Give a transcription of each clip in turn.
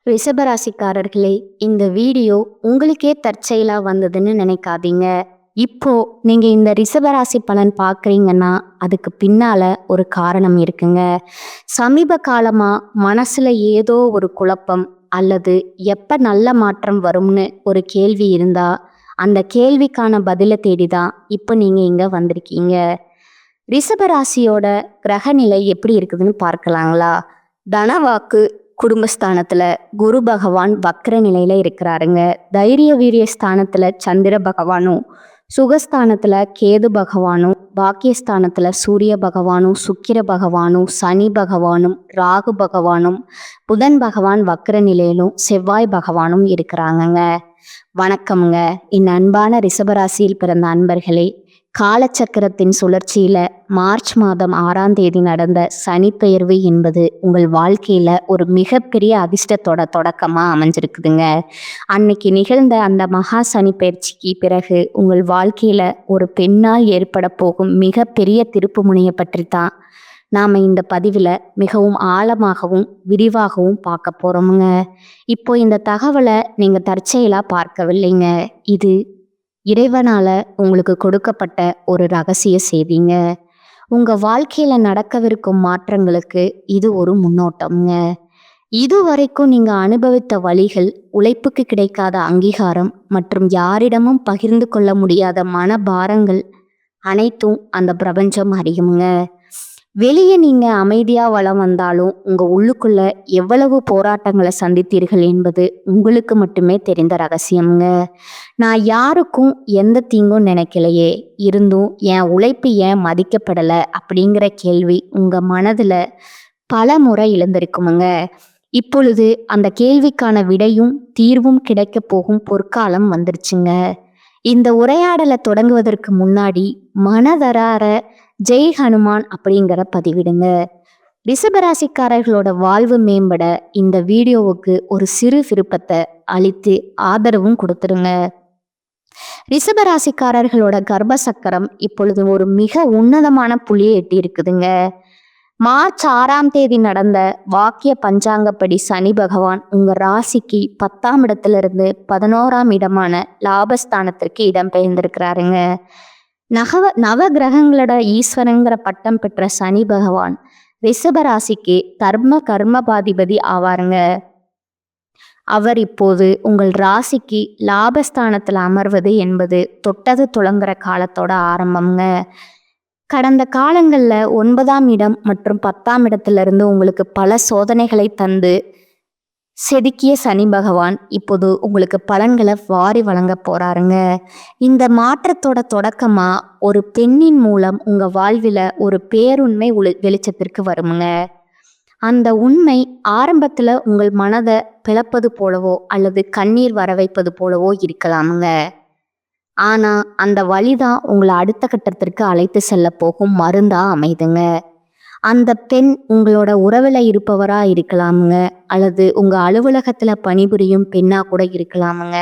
ரிஷபராசிக்காரர்களே, இந்த வீடியோ உங்களுக்கே தற்செயலா வந்ததுன்னு நினைக்காதீங்க. இப்போ நீங்க இந்த ரிஷபராசி பலன் பார்க்குறீங்கன்னா அதுக்கு பின்னால ஒரு காரணம் இருக்குங்க. சமீப காலமா மனசுல ஏதோ ஒரு குழப்பம் அல்லது எப்ப நல்ல மாற்றம் வரும்னு ஒரு கேள்வி இருந்தா அந்த கேள்விக்கான பதிலை தேடி தான் இப்போ நீங்க இங்க வந்திருக்கீங்க. ரிஷபராசியோட கிரகநிலை எப்படி இருக்குதுன்னு பார்க்கலாங்களா? தனவாக்கு குடும்பஸ்தானத்துல குரு பகவான் வக்ர நிலையில இருக்கிறாருங்க. தைரிய வீரிய ஸ்தானத்துல சந்திர பகவானும், சுகஸ்தானத்துல கேது பகவானும், பாக்கியஸ்தானத்துல சூரிய பகவானும், சுக்கிர பகவானும், சனி பகவானும், ராகு பகவானும், புதன் பகவான் வக்ர நிலையிலும், செவ்வாய் பகவானும் இருக்கிறாங்கங்க. வணக்கம்ங்க. என் அன்பான ரிஷபராசியில் பிறந்த அன்பர்களே, காலச்சக்கரத்தின் சுழற்சியில மார்ச் மாதம் 6ஆம் தேதி நடந்த சனிப்பெயர்வு என்பது உங்கள் வாழ்க்கையில ஒரு மிகப்பெரிய அதிர்ஷ்டத்தோட தொடக்கமா அமைஞ்சிருக்குதுங்க. அன்னைக்கு நிகழ்ந்த அந்த மகா சனி பயிற்சிக்கு பிறகு உங்கள் வாழ்க்கையில ஒரு பெண்ணால் ஏற்பட போகும் மிகப்பெரிய திருப்பு முனையை பற்றி தான் நாம இந்த பதிவில் மிகவும் ஆழமாகவும் விரிவாகவும் பார்க்க போறோமுங்க. இப்போ இந்த தகவலை நீங்க தற்செயலா பார்க்கவில்லைங்க. இது இறைவனால உங்களுக்கு கொடுக்கப்பட்ட ஒரு ரகசிய செய்திங்க. உங்க வாழ்க்கையில நடக்கவிருக்கும் மாற்றங்களுக்கு இது ஒரு முன்னோட்டம்ங்க. இதுவரைக்கும் நீங்க அனுபவித்த வழிகள், உழைப்புக்கு கிடைக்காத அங்கீகாரம் மற்றும் யாரிடமும் பகிர்ந்து கொள்ள முடியாத மனபாரங்கள் அனைத்தும் அந்த பிரபஞ்சம் அறியுமுங்க. வெளியே நீங்க அமைதியா வலம் வந்தாலும் உங்க உள்ளுக்குள்ள எவ்வளவு போராட்டங்களை சந்தித்தீர்கள் என்பது உங்களுக்கு மட்டுமே தெரிந்த ரகசியம்ங்க. நான் யாருக்கும் எந்த தீங்கும் நினைக்கலையே, இருந்தும் என் உழைப்பு ஏன் மதிக்கப்படலை அப்படிங்கிற கேள்வி உங்க மனதுல பல முறை எழுந்திருக்குமுங்க. இப்பொழுது அந்த கேள்விக்கான விடையும் தீர்வும் கிடைக்க போகும் பொற்காலம் வந்துருச்சுங்க. இந்த உரையாடலை தொடங்குவதற்கு முன்னாடி மனதரார ஜெய் ஹனுமான் அப்படிங்கிற பதிவிடுங்க. ரிஷபராசிக்காரர்களோட வாழ்வு மேம்பட இந்த வீடியோவுக்கு ஒரு சிறு விருப்பத்தை அளித்து ஆதரவும் கொடுத்துருங்க. ரிஷபராசிக்காரர்களோட கர்ப்ப சக்கரம் இப்பொழுது ஒரு மிக உன்னதமான புள்ளியை எட்டி இருக்குதுங்க. மார்ச் 6ஆம் தேதி நடந்த வாக்கிய பஞ்சாங்கப்படி சனி பகவான் உங்க ராசிக்கு 10ஆம் இடத்திலிருந்து 11ஆம் இடமான லாபஸ்தானத்திற்கு இடம்பெயர்ந்திருக்கிறாருங்க. நவ கிரகங்களோட ஈஸ்வரங்கிற பட்டம் பெற்ற சனி பகவான் ரிஷபராசிக்கு கர்மபாதிபதி ஆவாருங்க. அவர் இப்போது உங்கள் ராசிக்கு லாபஸ்தானத்தில் அமர்வது என்பது தொட்டது துளங்குற காலத்தோட ஆரம்பம்ங்க. கடந்த காலங்களில் 9ஆம் இடம் மற்றும் 10ஆம் இடத்திலிருந்து உங்களுக்கு பல சோதனைகளை தந்து செதுக்கிய சனி பகவான் இப்போது உங்களுக்கு பலன்களை வாரி வழங்க போறாருங்க. இந்த மாற்றத்தோட தொடக்கமா ஒரு பெண்ணின் மூலம் உங்க வாழ்வில் ஒரு பேருண்மை வெளிச்சத்திற்கு வருமுங்க. அந்த உண்மை ஆரம்பத்துல உங்கள் மனதை பிளப்பது போலவோ அல்லது கண்ணீர் வர வைப்பது போலவோ இருக்கலாமுங்க. ஆனா அந்த வழிதான் உங்களை அடுத்த கட்டத்திற்கு அழைத்து செல்ல போகும் மருந்தா அமைதுங்க. அந்த பெண் உங்களோட உறவில் இருப்பவரா இருக்கலாமுங்க, அல்லது உங்க அலுவலகத்துல பணிபுரியும் பெண்ணா கூட இருக்கலாமுங்க.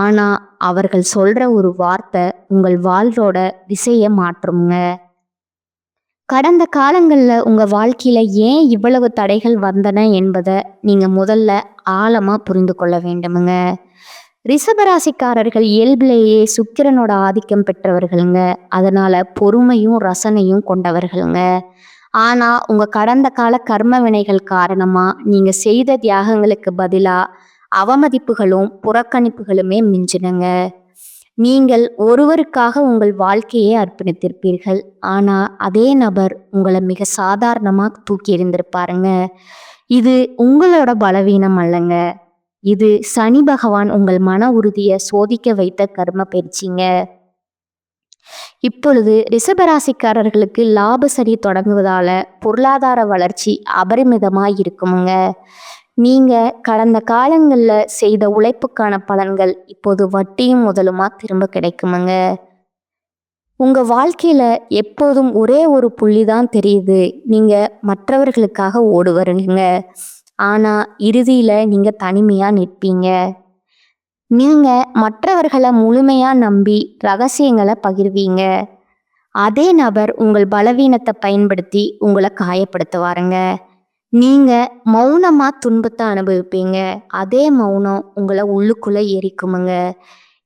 ஆனா அவர்கள் சொல்ற ஒரு வார்த்தை உங்கள் வாழ்வோட திசையை மாற்றுங்க. கடந்த காலங்களில் உங்க வாழ்க்கையில ஏன் இவ்வளவு தடைகள் வந்தன என்பதை நீங்க முதல்ல ஆழமா புரிந்து கொள்ள வேண்டுமுங்க. ரிஷபராசிக்காரர்கள் இயல்பிலேயே சுக்கிரனோட ஆதிக்கம் பெற்றவர்களுங்க. அதனால பொறுமையும் ரசனையும் கொண்டவர்களுங்க. ஆனா உங்க கடந்த கால கர்ம வினைகள் காரணமா நீங்க செய்த தியாகங்களுக்கு பதிலா அவமதிப்புகளும் புறக்கணிப்புகளுமே மிஞ்சினுங்க. நீங்கள் ஒருவருக்காக உங்கள் வாழ்க்கையை அர்ப்பணித்திருப்பீர்கள். ஆனா அதே நபர் உங்களை மிக சாதாரணமா தூக்கி எறிந்திருப்பாருங்க. இது உங்களோட பலவீனம் அல்லங்க. இது சனி பகவான் உங்கள் மன உறுதியை சோதிக்க வைத்த கர்ம பயிற்சிங்க. இப்பொழுது ரிஷபராசிக்காரர்களுக்கு லாப சரி தொடங்குவதால பொருளாதார வளர்ச்சி அபரிமிதமாய் இருக்குமுங்க. நீங்க கடந்த காலங்களில் செய்த உழைப்புக்கான பலன்கள் இப்போது வட்டியும் முதலுமா திரும்ப கிடைக்குமுங்க. உங்க வாழ்க்கையில எப்போதும் ஒரே ஒரு புள்ளி தான் தெரியுது, நீங்க மற்றவர்களுக்காக ஓடுவருங்க. ஆனா இறுதியில நீங்க தனிமையா நிற்பீங்க. நீங்க மற்றவர்களை முழுமையா நம்பி ரகசியங்களை பகிர்வீங்க. அதே நபர் உங்கள் பலவீனத்தை பயன்படுத்தி உங்களை காயப்படுத்துவாருங்க. நீங்க மௌனமா துன்பத்தை அனுபவிப்பீங்க. அதே மௌனம் உங்களை உள்ளுக்குள்ள எரிக்குமுங்க.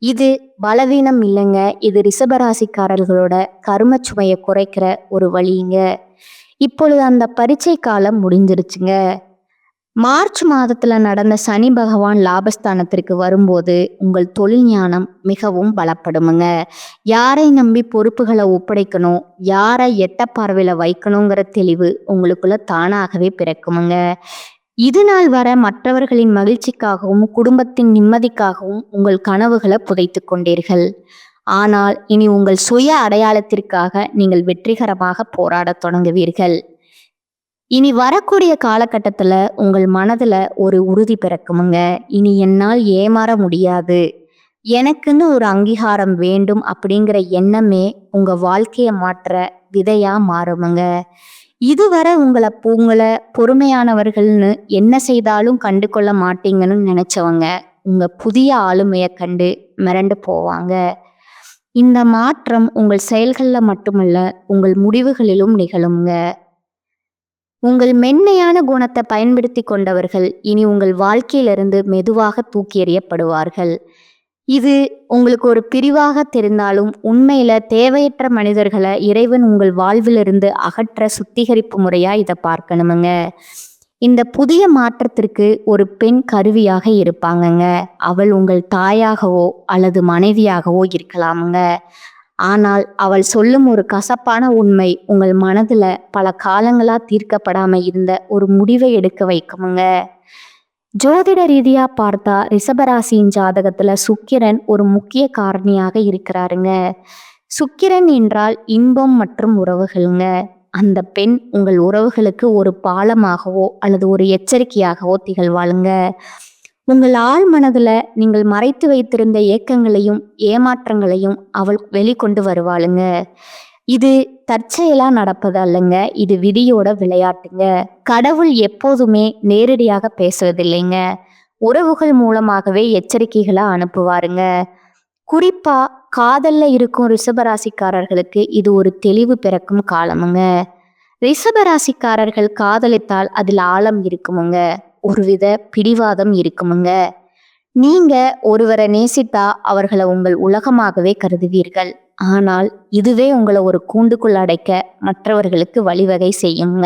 இது பலவீனம் இல்லைங்க. இது ரிஷபராசிக்காரர்களோட கரும சுமையை குறைக்கிற ஒரு வழிங்க. இப்பொழுது அந்த பரீட்சை காலம் முடிஞ்சிருச்சுங்க. மார்ச் மாதத்துல நடந்த சனி பகவான் லாபஸ்தானத்திற்கு வரும்போது உங்கள் தொழில் ஞானம் மிகவும் பலப்படுமுங்க. யாரை நம்பி பொறுப்புகளை ஒப்படைக்கணும், யாரை எட்ட பார்வையில வைக்கணுங்கிற தெளிவு உங்களுக்குள்ள தானாகவே பிறக்குமுங்க. இது நாள் வர மற்றவர்களின் மகிழ்ச்சிக்காகவும் குடும்பத்தின் நிம்மதிக்காகவும் உங்கள் கனவுகளை புதைத்து கொண்டீர்கள். ஆனால் இனி உங்கள் சுய அடையாளத்திற்காக நீங்கள் வெற்றிகரமாக போராடத் தொடங்குவீர்கள். இனி வரக்கூடிய காலகட்டத்துல உங்கள் மனதுல ஒரு உறுதி பிறக்குமுங்க. இனி என்னால் ஏமாற முடியாது, எனக்குன்னு ஒரு அங்கீகாரம் வேண்டும் அப்படிங்கிற எண்ணமே உங்க வாழ்க்கையை மாற்ற விதையா மாறுமுங்க. இதுவரை உங்களை பொறுமையானவர்கள்னு என்ன செய்தாலும் கண்டு கொள்ள மாட்டீங்கன்னு நினைச்சவங்க உங்க புதிய ஆளுமையை கண்டு மிரண்டு போவாங்க. இந்த மாற்றம் உங்கள் செயல்கள்ல மட்டுமல்ல, உங்கள் முடிவுகளிலும் நிகழுங்க. உங்கள் மென்மையான குணத்தை பயன்படுத்தி கொண்டவர்கள் இனி உங்கள் வாழ்க்கையிலிருந்து மெதுவாக தூக்கி எறியப்படுவார்கள். இது உங்களுக்கு ஒரு பிரிவாக தெரிந்தாலும் உண்மையில தேவையற்ற மனிதர்களை இறைவன் உங்கள் வாழ்விலிருந்து அகற்ற சுத்திகரிப்பு முறையா இதை பார்க்கணுமுங்க. இந்த புதிய மாற்றத்திற்கு ஒரு பெண் கருவியாக இருப்பாங்கங்க. அவள் உங்கள் தாயாகவோ அல்லது மனைவியாகவோ இருக்கலாமுங்க. ஆனால் அவள் சொல்லும் ஒரு கசப்பான உண்மை உங்கள் மனதுல பல காலங்களா தீர்க்கப்படாம இருந்த ஒரு முடிவை எடுக்க வைக்குமுங்க. ஜோதிட ரீதியா பார்த்தா ரிஷபராசியின் ஜாதகத்துல சுக்கிரன் ஒரு முக்கிய காரணியாக இருக்கிறாருங்க. சுக்கிரன் என்றால் இன்பம் மற்றும் உறவுகளுங்க. அந்த பெண் உங்கள் உறவுகளுக்கு ஒரு பாலமாகவோ அல்லது ஒரு எச்சரிக்கையாகவோ திகழ்வாளுங்க. உங்கள் ஆழ் மனதுல நீங்கள் மறைத்து வைத்திருந்த ஏக்கங்களையும் ஏமாற்றங்களையும் அவள் வெளிக்கொண்டு வருவாளுங்க. இது தற்செயலா நடப்பது அல்லங்க, இது விதியோட விளையாட்டுங்க. கடவுள் எப்போதுமே நேரடியாக பேசுவதில்லைங்க, உறவுகள் மூலமாகவே எச்சரிக்கைகளை அனுப்புவாருங்க. குறிப்பா காதல்ல இருக்கும் ரிஷபராசிக்காரர்களுக்கு இது ஒரு தெளிவு பிறக்கும் காலமுங்க. ரிஷபராசிக்காரர்கள் காதலித்தால் அதில் ஆழம் இருக்குமுங்க, ஒருவித பிடிவாதம் இருக்குமுங்க. நீங்க ஒருவரை நேசித்தா அவர்களை உங்கள் உலகமாகவே கருதுவீர்கள். ஆனால் இதுவே உங்களை ஒரு கூண்டுக்குள் அடைக்க மற்றவர்களுக்கு வழிவகை செய்யுங்க.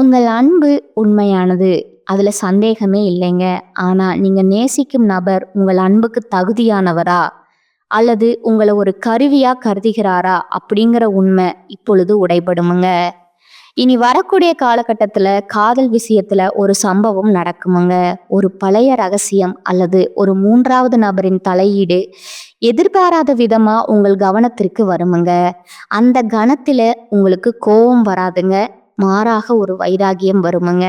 உங்கள் அன்பு உண்மையானது, அதுல சந்தேகமே இல்லைங்க. ஆனா நீங்க நேசிக்கும் நபர் உங்கள் அன்புக்கு தகுதியானவரா அல்லது உங்களை ஒரு கருவியா கருதுகிறாரா அப்படிங்கிற உண்மை இப்பொழுது உடைபடுமுங்க. இனி வரக்கூடிய காலகட்டத்துல காதல் விஷயத்துல ஒரு சம்பவம் நடக்குமுங்க. ஒரு பழைய ரகசியம் அல்லது ஒரு மூன்றாவது நபரின் தலையீடு எதிர்பாராத விதமா உங்கள் கவனத்திற்கு வருமுங்க. அந்த கணத்துல உங்களுக்கு கோபம் வராதுங்க, மாறாக ஒரு வைராகியம் வருமுங்க.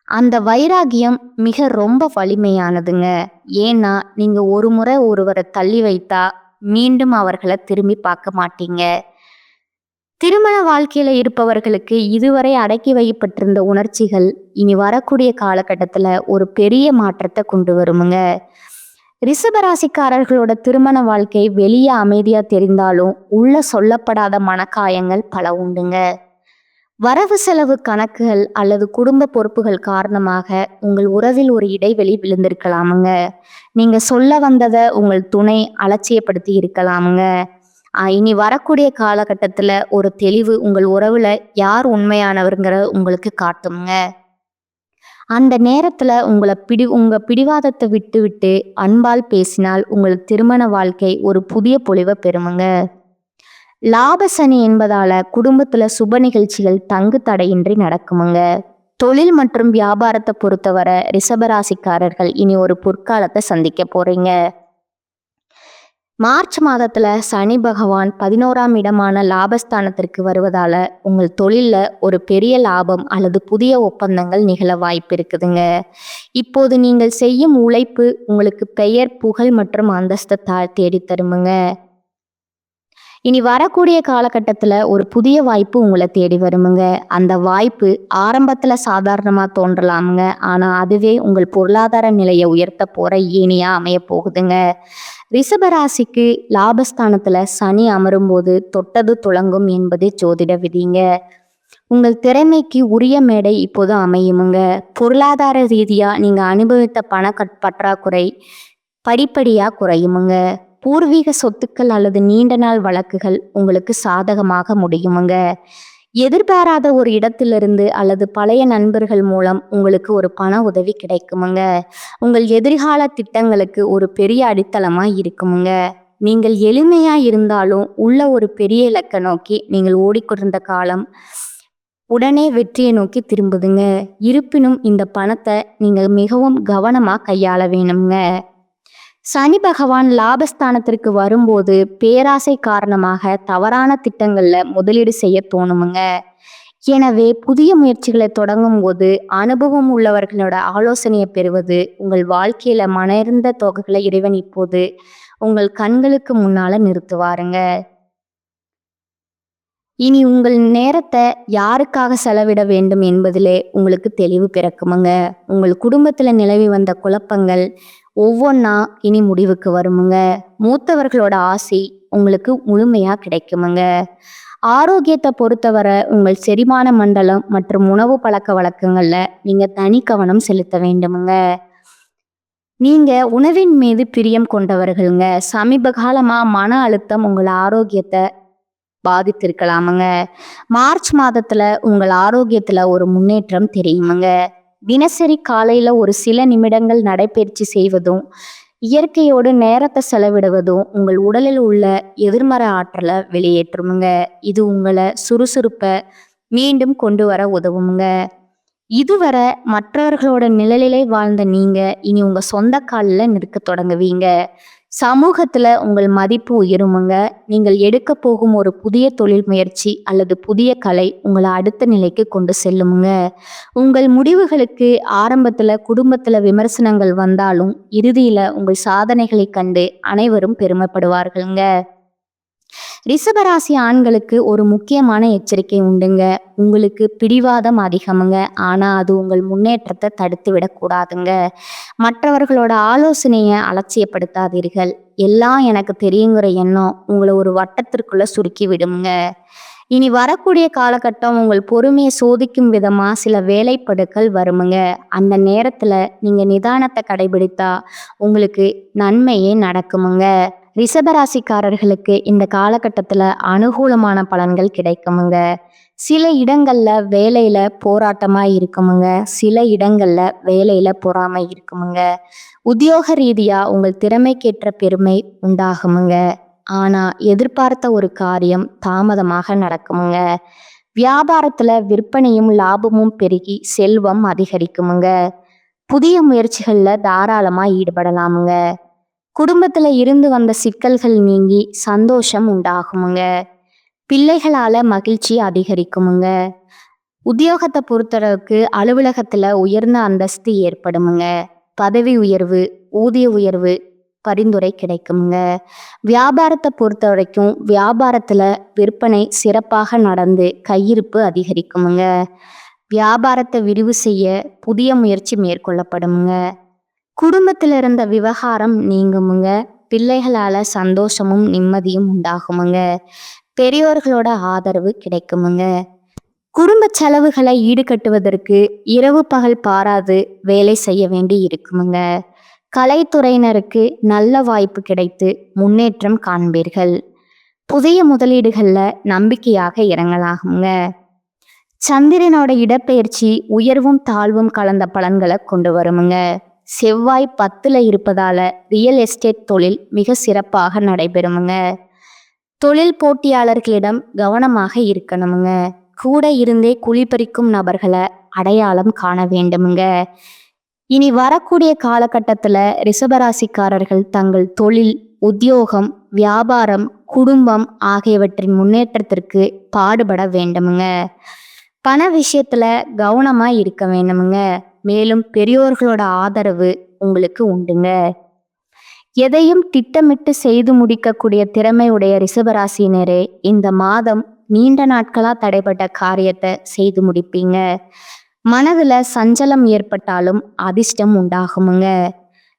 அந்த வைராகியம் மிக ரொம்ப வலிமையானதுங்க. ஏன்னா நீங்க ஒரு முறை ஒருவரை தள்ளி வைத்தா மீண்டும் அவர்களை திரும்பி பார்க்க மாட்டீங்க. திருமண வாழ்க்கையில இருப்பவர்களுக்கு இதுவரை அடக்கி வைக்கப்பட்டிருந்த உணர்ச்சிகள் இனி வரக்கூடிய காலகட்டத்துல ஒரு பெரிய மாற்றத்தை கொண்டு வருமுங்க. ரிஷபராசிக்காரர்களோட திருமண வாழ்க்கை வெளியே அமைதியா தெரிந்தாலும் உள்ள சொல்லப்படாத மனக்காயங்கள் பல உண்டுங்க. வரவு செலவு கணக்குகள் அல்லது குடும்ப பொறுப்புகள் காரணமாக உங்கள் உறவில் ஒரு இடைவெளி விழுந்திருக்கலாமுங்க. நீங்க சொல்ல வந்ததை உங்கள் துணை அலட்சியப்படுத்தி இருக்கலாமுங்க. இனி வரக்கூடிய காலகட்டத்துல ஒரு தெளிவு உங்கள் உறவுல யார் உண்மையானவருங்கிற உங்களுக்கு காட்டுங்க. அந்த நேரத்துல உங்க பிடிவாதத்தை விட்டு விட்டு அன்பால் பேசினால் உங்கள் திருமண வாழ்க்கை ஒரு புதிய பொலிவை பெறுமுங்க. லாபசனி என்பதால குடும்பத்துல சுப நிகழ்ச்சிகள் தங்கு தடையின்றி நடக்குமுங்க. தொழில் மற்றும் வியாபாரத்தை பொறுத்தவரை ரிஷபராசிக்காரர்கள் இனி ஒரு பொற்காலத்தை சந்திக்க போறீங்க. மார்ச் மாதத்துல சனி பகவான் 11ஆம் இடமான லாபஸ்தானத்திற்கு வருவதால உங்கள் தொழில்ல ஒரு பெரிய லாபம் அல்லது புதிய ஒப்பந்தங்கள் நிகழ வாய்ப்பு இருக்குதுங்க. இப்போது நீங்கள் செய்யும் உழைப்பு உங்களுக்கு பெயர், புகழ் மற்றும் அந்தஸ்தை தேடி தருமுங்க. இனி வரக்கூடிய காலகட்டத்துல ஒரு புதிய வாய்ப்பு உங்களை தேடி வருமுங்க. அந்த வாய்ப்பு ஆரம்பத்துல சாதாரணமா தோன்றலாமுங்க, ஆனா அதுவே உங்கள் பொருளாதார நிலையை உயர்த்த போற ஏணியா அமைய போகுதுங்க. ரிஷபராசிக்கு லாபஸ்தானத்துல சனி அமரும் போது தொட்டது துளங்கும் என்பது ஜோதிட விதிங்க. உங்கள் திறமைக்கு உரிய மேடை இப்போது அமையுமுங்க. பொருளாதார ரீதியா நீங்க அனுபவித்த பற்றாக்குறை படிப்படியா குறையுமுங்க. பூர்வீக சொத்துக்கள் அல்லது நீண்ட நாள் வழக்குகள் உங்களுக்கு சாதகமாக முடியுமுங்க. எதிர்பாராத ஒரு இடத்திலிருந்து அல்லது பழைய நண்பர்கள் மூலம் உங்களுக்கு ஒரு பண உதவி கிடைக்குமுங்க. உங்கள் எதிர்கால திட்டங்களுக்கு ஒரு பெரிய அடித்தளமா இருக்குமுங்க. நீங்கள் எளிமையா இருந்தாலும் உள்ள ஒரு பெரிய இலக்கை நோக்கி நீங்கள் ஓடிக்கொண்டிருந்த காலம் உடனே வெற்றியை நோக்கி திரும்புதுங்க. இருப்பினும் இந்த பணத்தை நீங்க மிகவும் கவனமா கையாள வேணுங்க. சனி பகவான் லாபஸ்தானத்திற்கு வரும்போது பேராசை காரணமாக தவறான திட்டங்கள்ல முதலீடு செய்ய தோணுமுங்க. எனவே புதிய முயற்சிகளை தொடங்கும் போது அனுபவம் உள்ளவர்களோட ஆலோசனையை பெறுவது உங்கள் வாழ்க்கையில மணர்ந்த தொகைகளை இறைவன் இப்போது உங்கள் கண்களுக்கு முன்னால நிறுத்துவாருங்க. இனி உங்கள் நேரத்தை யாருக்காக செலவிட வேண்டும் என்பதிலே உங்களுக்கு தெளிவு பிறக்குமுங்க. உங்கள் குடும்பத்துல நிலவி வந்த குழப்பங்கள் ஒவ்வொன்றா இனி முடிவுக்கு வருமுங்க. மூத்தவர்களோட ஆசை உங்களுக்கு முழுமையா கிடைக்குமுங்க. ஆரோக்கியத்தை பொறுத்தவரை உங்கள் செரிமான மண்டலம் மற்றும் உணவு பழக்க வழக்கங்கள்ல நீங்க தனி கவனம் செலுத்த வேண்டுமுங்க. நீங்க உணவின் மீது பிரியம் கொண்டவர்களுங்க. சமீப காலமா மன அழுத்தம் உங்கள் ஆரோக்கியத்தை பாதித்திருக்கலாமுங்க. மார்ச் மாதத்துல உங்கள் ஆரோக்கியத்துல ஒரு முன்னேற்றம் தெரியுமுங்க. தினசரி காலையில ஒரு சில நிமிடங்கள் நடைபயிற்சி செய்வதும் இயற்கையோடு நேரத்தை செலவிடுவதும் உங்கள் உடலில் உள்ள எதிர்மறை ஆற்றலை வெளியேற்றுமுங்க. இது உங்களை சுறுசுறுப்பை மீண்டும் கொண்டு வர உதவுமுங்க. இதுவரை மற்றவர்களோட நிழலிலே வாழ்ந்த நீங்க இனி உங்க சொந்த காலில் நிற்க தொடங்குவீங்க. சமூகத்துல உங்கள் மதிப்பு உயருமுங்க. நீங்கள் எடுக்க போகும் ஒரு புதிய தொழில் முயற்சி அல்லது புதிய கலை உங்களை அடுத்த நிலைக்கு கொண்டு செல்லுமுங்க. உங்கள் முடிவுகளுக்கு ஆரம்பத்துல குடும்பத்துல விமர்சனங்கள் வந்தாலும் இறுதியில உங்கள் சாதனைகளை கண்டு அனைவரும் பெருமைப்படுவார்கள்ங்க. ரிஷபராசி ஆண்களுக்கு ஒரு முக்கியமான எச்சரிக்கை உண்டுங்க. உங்களுக்கு பிடிவாதம் அதிகமுங்க. ஆனா அது உங்கள் முன்னேற்றத்தை தடுத்து விடக்கூடாதுங்க. மற்றவர்களோட ஆலோசனையை அலட்சியப்படுத்தாதீர்கள். எல்லாம் எனக்கு தெரியுங்கிற எண்ணம் உங்களை ஒரு வட்டத்திற்குள்ள சுருக்கி விடுங்க. இனி வரக்கூடிய காலகட்டம் உங்கள் பொறுமையை சோதிக்கும் விதமா சில வேலைப்படுக்கள் வருமுங்க. அந்த நேரத்துல நீங்க நிதானத்தை கடைபிடித்தா உங்களுக்கு நன்மையே நடக்குமுங்க. ரிஷபராசிக்காரர்களுக்கு இந்த காலகட்டத்துல அனுகூலமான பலன்கள் கிடைக்குமுங்க. சில இடங்கள்ல வேலையில போராட்டமா இருக்குமுங்க. சில இடங்கள்ல வேலையில பொறாமை இருக்குமுங்க. உத்தியோக ரீதியா உங்கள் திறமைக்கேற்ற பெருமை உண்டாகுமுங்க. ஆனா எதிர்பார்த்த ஒரு காரியம் தாமதமாக நடக்குமுங்க. வியாபாரத்துல விற்பனையும் லாபமும் பெருகி செல்வம் அதிகரிக்குமுங்க. புதிய முயற்சிகள்ல தாராளமா ஈடுபடலாமுங்க. குடும்பத்துல இருந்து வந்த சிக்கல்கள் நீங்கி சந்தோஷம் உண்டாகுமுங்க. பிள்ளைகளால மகிழ்ச்சி அதிகரிக்குமுங்க. உத்தியோகத்தை பொறுத்தளவுக்கு அலுவலகத்துல உயர்ந்த அந்தஸ்து ஏற்படுமுங்க. பதவி உயர்வு, ஊதிய உயர்வு பரிந்துரை கிடைக்குமுங்க. வியாபாரத்தை பொறுத்த வரைக்கும் வியாபாரத்துல விற்பனை சிறப்பாக நடந்து கையிருப்பு அதிகரிக்குமுங்க. வியாபாரத்தை விரிவு செய்ய புதிய முயற்சி மேற்கொள்ளப்படுமுங்க. குடும்பத்தில் இருந்த விவகாரம் நீங்குமுங்க. பிள்ளைகளால சந்தோஷமும் நிம்மதியும் உண்டாகுமுங்க. பெரியோர்களோட ஆதரவு கிடைக்குமுங்க. குடும்ப செலவுகளை ஈடுகட்டுவதற்கு இரவு பகல் பாராது வேலை செய்ய வேண்டி இருக்குமுங்க. கலைத்துறையினருக்கு நல்ல வாய்ப்பு கிடைத்து முன்னேற்றம் காண்பீர்கள். புதிய முதலீடுகள்ல நம்பிக்கையாக இறங்கலாகுங்க. சந்திரனோட இடப்பெயர்ச்சி உயர்வும் தாழ்வும் கலந்த பலன்களை கொண்டு வருமுங்க. செவ்வாய் 10ல இருப்பதால ரியல் எஸ்டேட் தொழில் மிக சிறப்பாக நடைபெறுமுங்க. தொழில் போட்டியாளர்களிடம் கவனமாக இருக்கணுமுங்க. கூட இருந்தே குழிபறிக்கும் நபர்களை அடையாளம் காண வேண்டுமுங்க. இனி வரக்கூடிய காலகட்டத்துல ரிஷபராசிக்காரர்கள் தங்கள் தொழில், உத்தியோகம், வியாபாரம், குடும்பம் ஆகியவற்றின் முன்னேற்றத்திற்கு பாடுபட வேண்டுமுங்க. பண விஷயத்துல கவனமா இருக்க வேண்டுமுங்க. மேலும் பெரியோர்களோட ஆதரவு உங்களுக்கு உண்டுங்க. எதையும் திட்டமிட்டு செய்து முடிக்கக்கூடிய திறமை உடைய ரிஷபராசினரே இந்த மாதம் நீண்ட நாட்களா தடைப்பட்ட காரியத்தை செய்து முடிப்பீங்க. மனதுல சஞ்சலம் ஏற்பட்டாலும் அதிர்ஷ்டம் உண்டாகுமுங்க.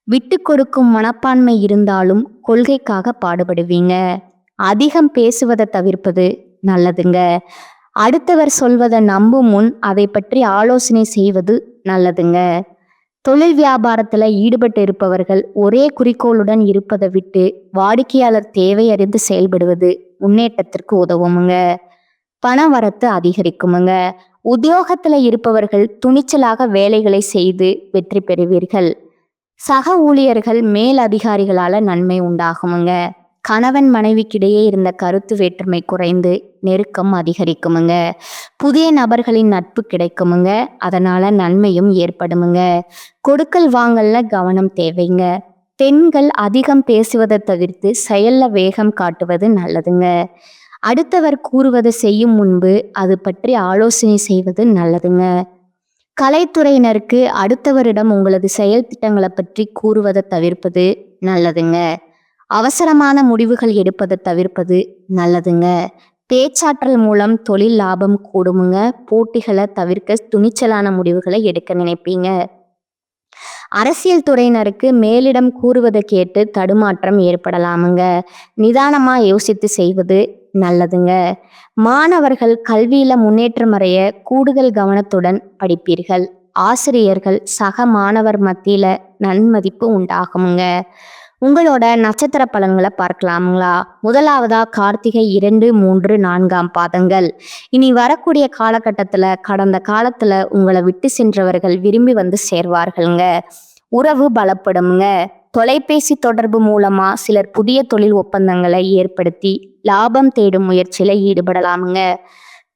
விட்டு கொடுக்கும் மனப்பான்மை இருந்தாலும் கொள்கைக்காக பாடுபடுவீங்க. அதிகம் பேசுவதை தவிர்ப்பது நல்லதுங்க. அடுத்தவர் சொல்வதை நம்பும் முன் அதை பற்றி ஆலோசனை செய்வது நல்லதுங்க. தொழில் வியாபாரத்துல ஈடுபட்டு இருப்பவர்கள் ஒரே குறிக்கோளுடன் இருப்பதை விட்டு வாடிக்கையாளர் தேவை அறிந்து செயல்படுவது முன்னேற்றத்திற்கு உதவுமுங்க. பண வரத்து அதிகரிக்குமுங்க. உத்தியோகத்துல இருப்பவர்கள் துணிச்சலாக வேலைகளை செய்து வெற்றி பெறுவீர்கள். சக ஊழியர்கள் மேல் அதிகாரிகளால நன்மை உண்டாகுமுங்க. கணவன் மனைவிக்கிடையே இருந்த கருத்து வேற்றுமை குறைந்து நெருக்கம் அதிகரிக்குமுங்க. புதிய நபர்களின் நட்பு கிடைக்குமுங்க. அதனால நன்மையும் ஏற்படுமுங்க. கொடுக்கல் வாங்கல்ல கவனம் தேவைங்க. பெண்கள் அதிகம் பேசுவதை தவிர்த்து செயல்ல வேகம் காட்டுவது நல்லதுங்க. அடுத்தவர் கூறுவதை செய்யும் முன்பு அது பற்றி ஆலோசனை செய்வது நல்லதுங்க. கலைத்துறையினருக்கு அடுத்தவரிடம் உங்களது செயல் திட்டங்களை பற்றி கூறுவதை தவிர்ப்பது நல்லதுங்க. அவசரமான முடிவுகள் எடுப்பதை தவிர்ப்பது நல்லதுங்க. பேச்சாற்றல் மூலம் தொழில் லாபம் கூடுமுங்க. போட்டிகளை தவிர்க்க துணிச்சலான முடிவுகளை எடுக்க நினைப்பீங்க. அரசியல் துறையினருக்கு மேலிடம் கூறுவதை கேட்டு தடுமாற்றம் ஏற்படலாமுங்க. நிதானமா யோசித்து செய்வது நல்லதுங்க. மாணவர்கள் கல்வியில முன்னேற்றம் அடைய கூடுதல் கவனத்துடன் படிப்பீர்கள். ஆசிரியர்கள் சக மாணவர் மத்தியில நன்மதிப்பு உண்டாகுமுங்க. உங்களோட நட்சத்திர பலன்களை பார்க்கலாமுங்களா? முதலாவதா கார்த்திகை 2, 3, 4ஆம் பாதங்கள். இனி வரக்கூடிய காலகட்டத்துல கடந்த காலத்துல உங்களை விட்டு சென்றவர்கள் விரும்பி வந்து சேர்வார்கள்ங்க. உறவு பலப்படுமுங்க. தொலைபேசி தொடர்பு மூலமா சிலர் புதிய தொழில் ஒப்பந்தங்களை ஏற்படுத்தி லாபம் தேடும் முயற்சியில ஈடுபடலாமுங்க.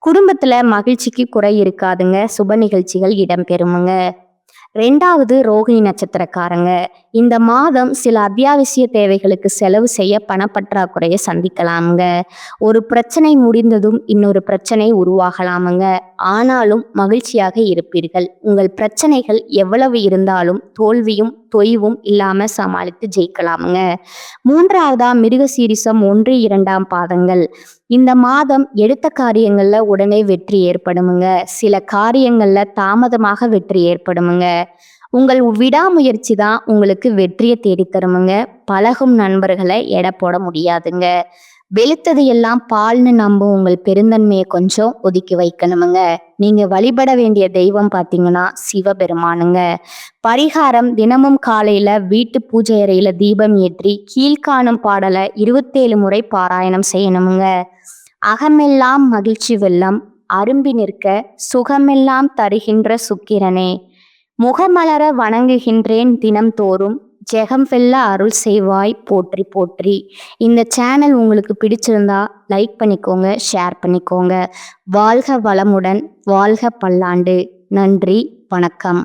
குடும்பத்துல மகிழ்ச்சிக்கு குறை இருக்காதுங்க. சுப நிகழ்ச்சிகள் இடம்பெறுமுங்க. 2வது ரோகிணி நட்சத்திரக்காரங்க. இந்த மாதம் சில அத்தியாவசிய தேவைகளுக்கு செலவு செய்ய பணப்பற்றாக்குறையை சந்திக்கலாமுங்க. ஒரு பிரச்சனை முடிந்ததும் இன்னொரு பிரச்சனை உருவாகலாமுங்க. ஆனாலும் மகிழ்ச்சியாக இருப்பீர்கள். உங்கள் பிரச்சனைகள் எவ்வளவு இருந்தாலும் தோல்வியும் தொய்வும் இல்லாம சமாளித்து ஜெயிக்கலாமுங்க. 3வதா மிருகசீரிசம் 1, 2ஆம் பாதங்கள். இந்த மாதம் எடுத்த காரியங்கள்ல உடனே வெற்றி ஏற்படுமுங்க. சில காரியங்கள்ல தாமதமாக வெற்றி ஏற்படுமுங்க. உங்கள் விடாமுயற்சி தான் உங்களுக்கு வெற்றியை தேடித்தருமுங்க. பழகும் நண்பர்களை எடை போட முடியாதுங்க. வெளுத்தது எல்லாம் பால்னு நம்பும் உங்கள் பெருந்தன்மையை கொஞ்சம் ஒதுக்கி வைக்கணுமுங்க. நீங்க வழிபட வேண்டிய தெய்வம் பார்த்தீங்கன்னா சிவபெருமானுங்க. பரிகாரம் தினமும் காலையில வீட்டு பூஜை அறையில தீபம் ஏற்றி கீழ்காணும் பாடலை 27 முறை பாராயணம் செய்யணுமுங்க. அகமெல்லாம் மகிழ்ச்சி வெள்ளம் அரும்பி நிற்க சுகமெல்லாம் தருகின்ற சுக்கிரனே, முகமலர வணங்குகின்றேன் தினம்தோறும், ஜெகம் வெல்ல அருள் செய்வாய் போற்றி போற்றி. இந்த சேனல் உங்களுக்கு பிடிச்சிருந்தா லைக் பண்ணிக்கோங்க, ஷேர் பண்ணிக்கோங்க. வாழ்க வளமுடன், வாழ்க பல்லாண்டு. நன்றி, வணக்கம்.